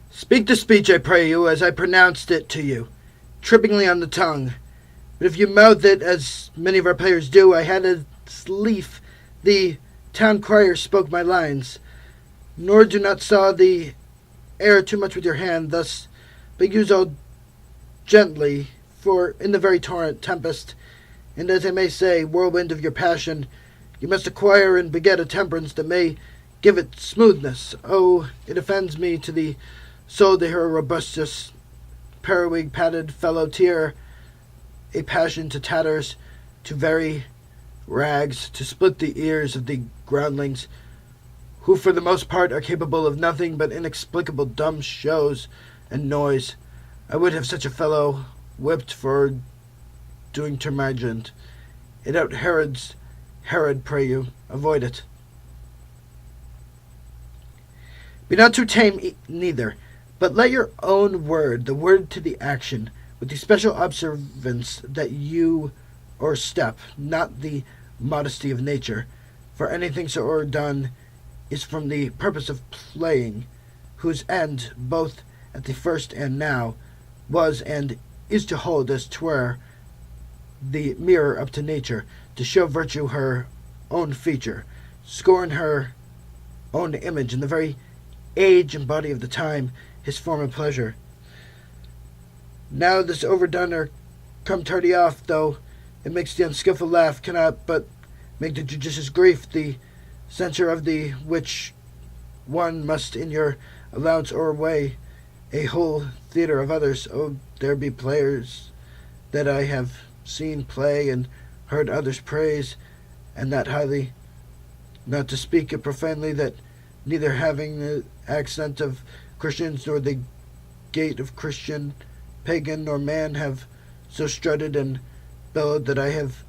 Speak the speech, I pray you, as I pronounced it to you, trippingly on the tongue. But if you mouth it, as many of our players do, I had as lief the town crier spoke my lines. Nor do not saw the air too much with your hand, thus, but use all gently, for in the very torrent tempest, and as I may say, whirlwind of your passion, you must acquire and beget a temperance that may give it smoothness. Oh, it offends me to the soul to hear a robustus, periwig padded fellow tear, a passion to tatters, to very rags, to split the ears of the groundlings, who for the most part are capable of nothing but inexplicable dumb shows and noise. I would have such a fellow whipped for doing termagant. It out Herods Herod, pray you, avoid it. Be not too tame neither, but let your own word, the word to the action, with the special observance that you or step, not the modesty of nature, for anything so or done is from the purpose of playing, whose end, both at the first and now, was and is to hold as 'twere the mirror up to nature, to show virtue her own feature, scorn her own image, in the very age and body of the time, his form of pleasure. Now this overdone or come tardy off, though it makes the unskilful laugh, cannot but make the judicious grief, the censure of the which one must in your allowance o'erweigh a whole theatre of others. Oh, there be players that I have seen play and heard others praise, and that highly, not to speak it profanely, that neither having the accent of Christians nor the gait of Christian, pagan, nor man have so strutted and bellowed that I have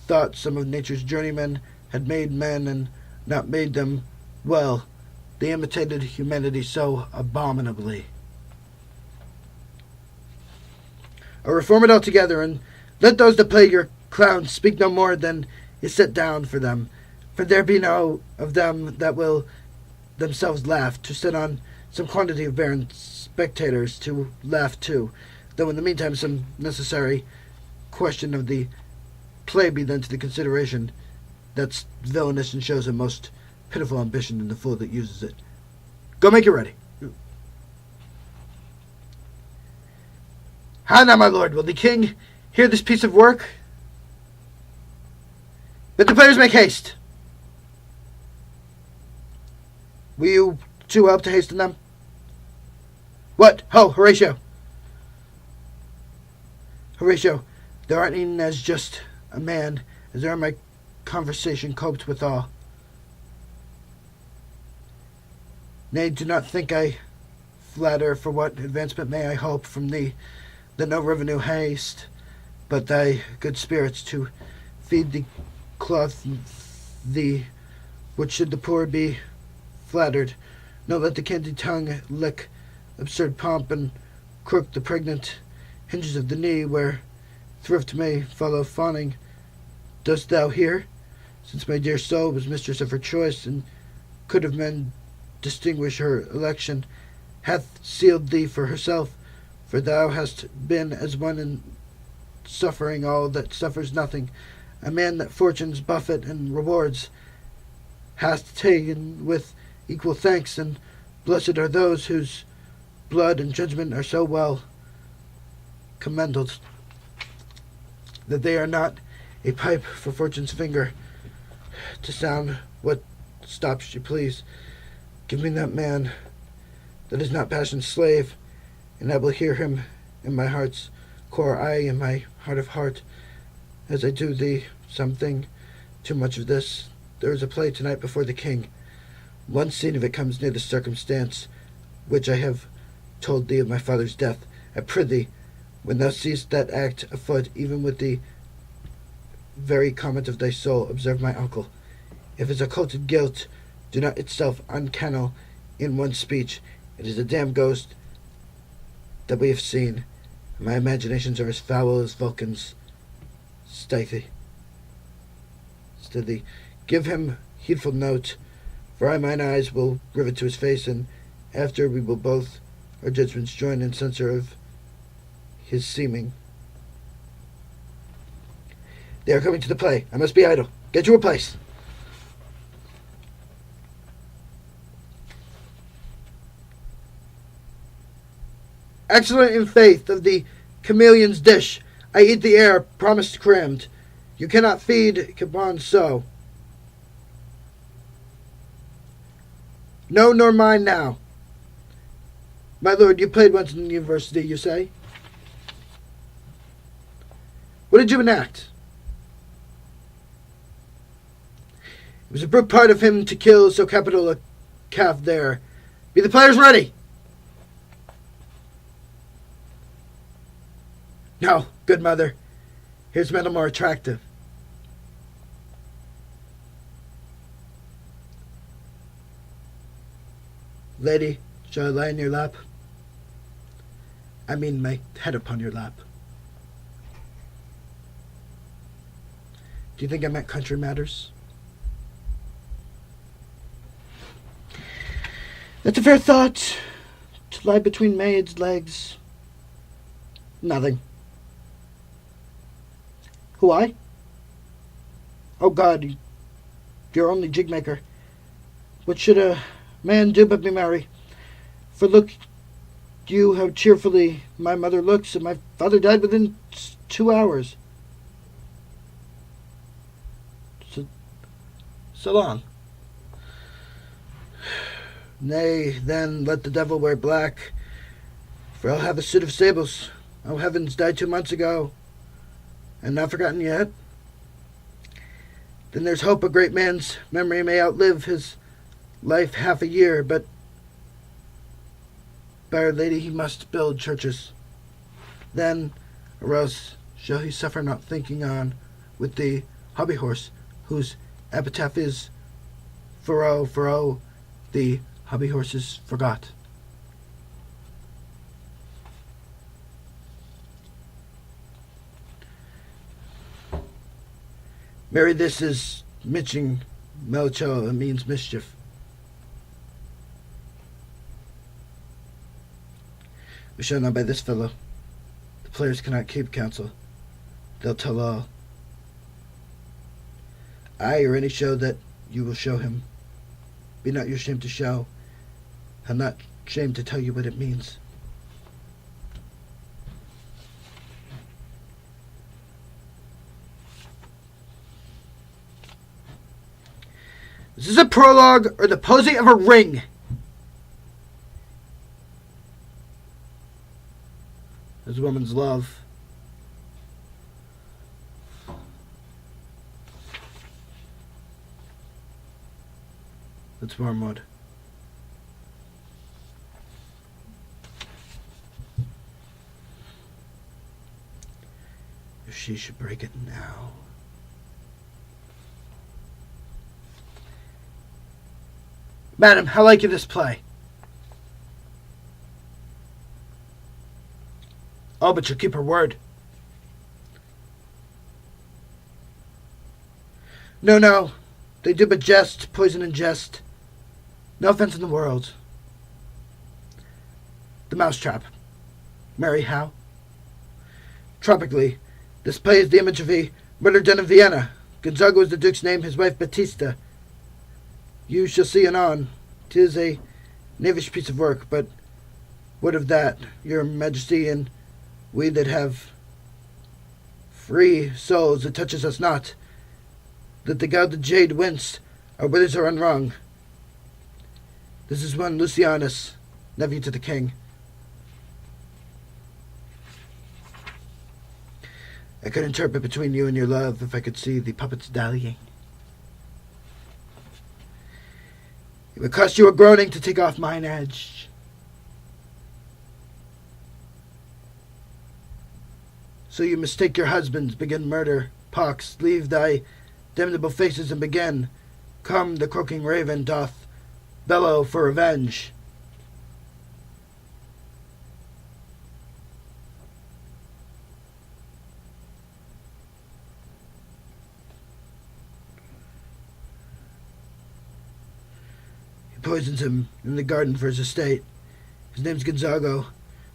thought some of nature's journeymen had made men and not made them well. They imitated humanity so abominably. Or reform it altogether, and let those that play your clowns speak no more than is set down for them. For there be no of them that will themselves laugh, to sit on some quantity of barren spectators to laugh too, though in the meantime some necessary question of the play be then to the consideration. That's villainous and shows a most pitiful ambition in the fool that uses it. Go make it ready. How now, my lord, will the king hear this piece of work? Bid the players make haste. Will you two help to hasten them? What? Ho, Horatio! Horatio, there aren't even as just a man as there are my conversation coped withal. Nay, do not think I flatter, for what advancement may I hope from thee, that no revenue haste, but thy good spirits to feed the cloth thee, which should the poor be flattered, no let the candy tongue lick absurd pomp, and crook the pregnant hinges of the knee, where thrift may follow fawning. Dost thou hear? Since my dear soul was mistress of her choice, and could of men distinguish her election, hath sealed thee for herself, for thou hast been as one in suffering all that suffers nothing, a man that fortune's buffet and rewards hast taken with equal thanks, and blessed are those whose blood and judgment are so well commended, that they are not a pipe for fortune's finger to sound what stops she please. Give me that man that is not passion's slave, and I will hear him in my heart's core, aye, in my heart of heart, as I do thee. Something too much of this. There is a play tonight before the king. One scene of it comes near the circumstance which I have told thee of my father's death. I prithee, when thou seest that act afoot, even with the very comment of thy soul, observe my uncle. If his occulted guilt do not itself uncannel in one speech, it is a damned ghost that we have seen, and my imaginations are as foul as Vulcan's. Stithy. Give him heedful note, For mine eyes will rivet to his face, and after we will both our judgments join in censure of his seeming. They are coming to the play. I must be idle. Get you a place. Excellent in faith of the chameleon's dish, I eat the air promised crammed. You cannot feed capon so. No, nor mine now. My lord, you played once in the university, you say? What did you enact? It was a brute part of him to kill so capital a calf there. Be the players ready? No, good mother. Here's metal more attractive. Lady, shall I lie in your lap? I mean my head upon your lap. Do you think I meant country matters? That's a fair thought. To lie between maids' legs. Nothing. Who, I? Oh, God, you're only jig-maker. What should a man do but be merry? For look you how cheerfully my mother looks, and my father died within 2 hours. So long. Nay, then, let the devil wear black, for I'll have a suit of sables. Oh, heavens, died 2 months ago, and not forgotten yet. Then there's hope a great man's memory may outlive his life half a year, but by Our Lady he must build churches. Then, or else shall he suffer not thinking on with the hobby horse, whose epitaph is, for the hobby horse is forgot. Mary, this is mitching Melcho, it means mischief. We shall not by this fellow. The players cannot keep counsel. They'll tell all. Aye, or any show that you will show him. Be not you ashamed to show. I'm not ashamed to tell you what it means. This is a prologue or the posing of a ring. There's woman's love. That's wormwood. If she should break it now. Madam, how like you this play? Oh, but she'll keep her word. No. They do but jest, poison and jest. No offense in the world. The Mousetrap. Mary, how? Tropically. This play is the image of a murder den in Vienna. Gonzago is the Duke's name, his wife Batista. You shall see anon. 'Tis a knavish piece of work, but what of that, your majesty, and we that have free souls, it touches us not. Let the gilded jade wince, our withers are unwrung. This is one Lucianus, nephew to the king. I could interpret between you and your love if I could see the puppets dallying. It would cost you a groaning to take off mine edge. So you mistake your husbands, begin murder, pox, leave thy damnable faces and begin. Come, the croaking raven doth bellow for revenge. poisons him in the garden for his estate. His name's Gonzago.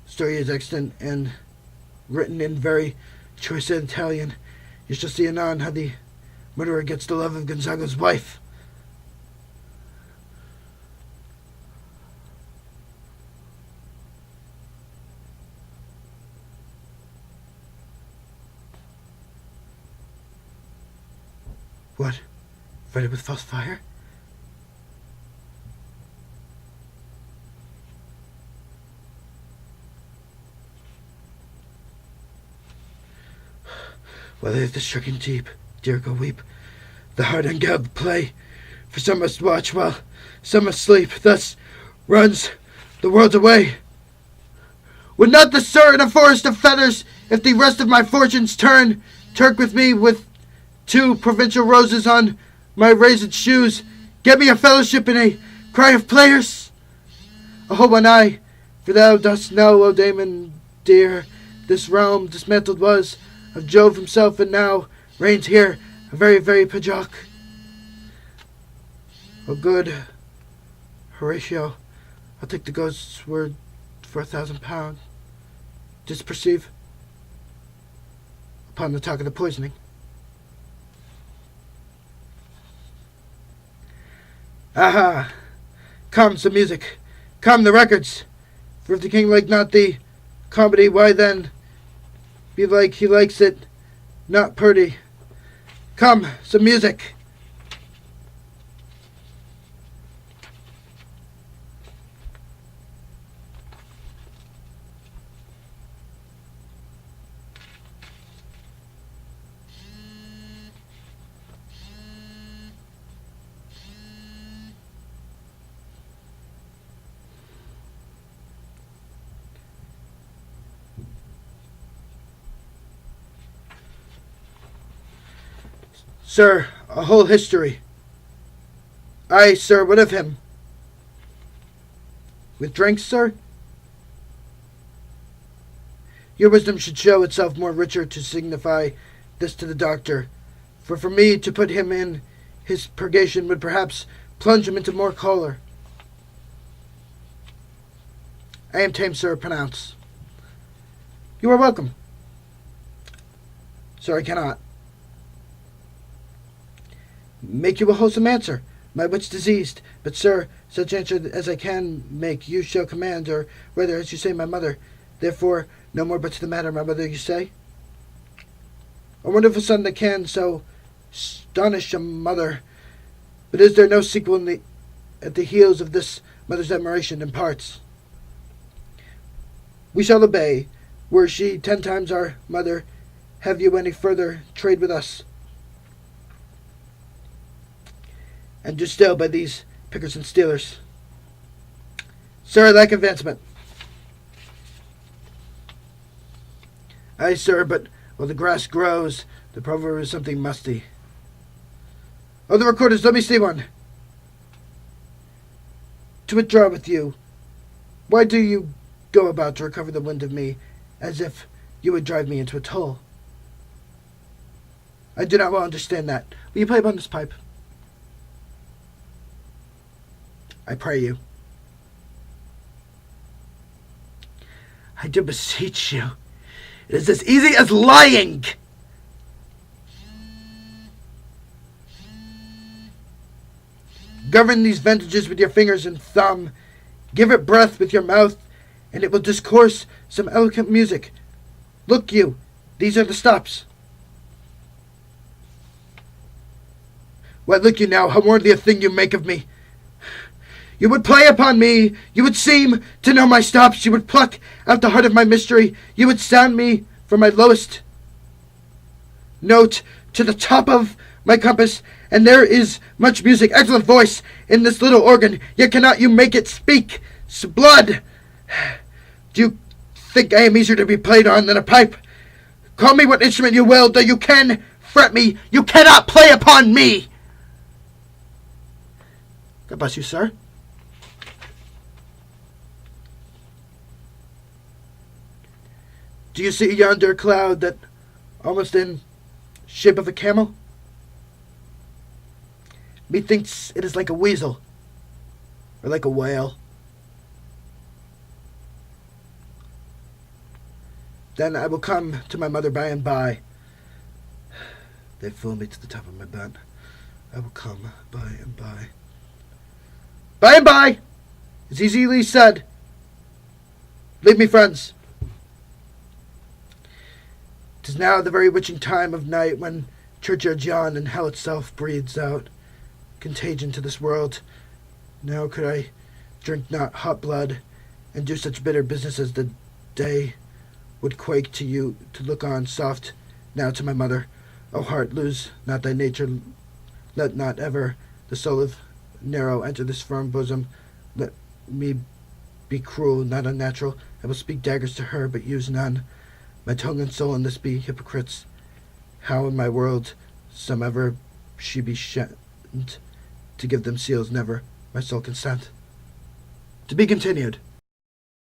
The story is extant and written in very choice Italian. You shall see anon how the murderer gets the love of Gonzago's wife. What? Fretted with false fire? While there's the stricken deep, dear go weep, the heart ungalled play, for some must watch while some must sleep, thus runs the world away. Would not the sir in a forest of feathers, if the rest of my fortunes turn, Turk with me with 2 provincial roses on my raised shoes, get me a fellowship in a cry of players? A hold one eye, for thou dost know, O Damon dear, this realm dismantled was of Jove himself, and now reigns here a very, very Pajock. O good Horatio, I'll take the ghost's word for £1,000. Didst perceive upon the talk of the poisoning? Aha! Come, some music. Come, the records. For if the king like not the comedy, why then be like he likes it not purty. Come, some music. Sir, a whole history. Aye, sir, what of him? With drinks, sir? Your wisdom should show itself more richer to signify this to the doctor, for me to put him in his purgation would perhaps plunge him into more choler. I am tame, sir, pronounce. You are welcome. Sir, I cannot make you a wholesome answer, my wit's diseased. But, sir, such answer as I can make you shall command, or rather, as you say, my mother. Therefore, no more but to the matter, my mother, you say? A wonderful son that can so astonish a mother. But is there no sequel at the heels of this mother's admiration in parts? We shall obey. Were she 10 times our mother, have you any further trade with us? And do still by these pickers and stealers. Sir, I lack advancement. Aye, sir, but while the grass grows, the proverb is something musty. Oh, the recorders, let me see one. To withdraw with you. Why do you go about to recover the wind of me, as if you would drive me into a toll? I do not well understand that. Will you play upon this pipe? I pray you. I do beseech you. It is as easy as lying. Govern these vintages with your fingers and thumb. Give it breath with your mouth, and it will discourse some eloquent music. Look you, these are the stops. Why, look you now, how worthy a thing you make of me. You would play upon me. You would seem to know my stops. You would pluck out the heart of my mystery. You would sound me from my lowest note to the top of my compass. And there is much music, excellent voice in this little organ. Yet cannot you make it speak? Blood! Do you think I am easier to be played on than a pipe? Call me what instrument you will, though you can fret me. You cannot play upon me. God bless you, sir. Do you see yonder cloud that almost in shape of a camel? Methinks it is like a weasel. or like a whale. Then I will come to my mother by and by. They fool me to the top of my bed. I will come by and by. By and by is easily said. Leave me, friends. 'Tis now the very witching time of night, when churchyards yawn and hell itself breathes out contagion to this world. Now could I drink not hot blood, and do such bitter business as the day would quake to you to look on soft now to my mother. O heart, lose not thy nature, let not ever the soul of Nero enter this firm bosom. Let me be cruel, not unnatural. I will speak daggers to her, but use none. My tongue and soul in this be hypocrites. How in my world somever she be shent, to give them seals never my soul consent. To be continued.